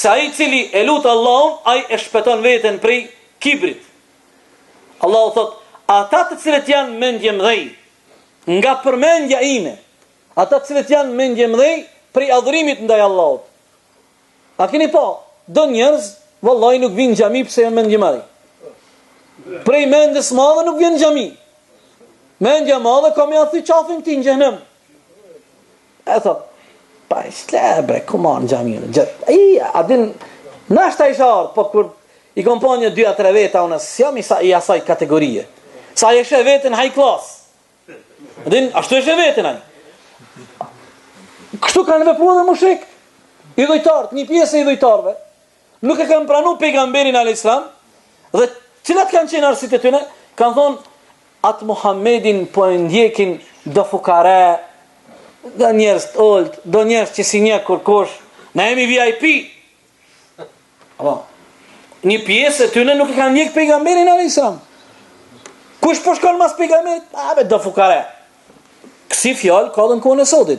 Se ai cili e lut Allahun, ai e shpëton veten prej kibrit. Allahu thot, ata të cilët janë mendje mëdhej, nga përmendja ime, ata të cilët janë mendje mëdhej prej adhurimit ndaj Allahut. A keni pa, do njerëz, vallahi nuk vinë në xhami pse janë mendje mëdhej. Prej mendjes madhe nuk vjen në xhami. Mendja madhe ka me athi qafin ti në xhenem. E thot, pa ishle ku marë në xhamin. A din, nashta isha ardhë, po kur i kom pa një 2-3 veta, unë jam i asaj kategorie. Sa e shë vetën high class. Din, ashtu e shë vetën aj. Kështu kanë vepru dhe mushrik. I dhujtarët, një pjesë e i dhujtarëve, nuk e kanë pranu pejgamberin a.s. Dhe cilat kanë qenë arsit e tyne, kanë thonë, atë Muhammedin po e ndjekin do fukare, do njerëz të old, do njerëz që si një kërkosh, na jemi VIP. Apo, një pjesë e tyne nuk e kanë ndjek pejgamberin a.s. Kush po shkon mas pejgamberit? Do fukare. Kësi fjalë ka dhe në kohën e sotit.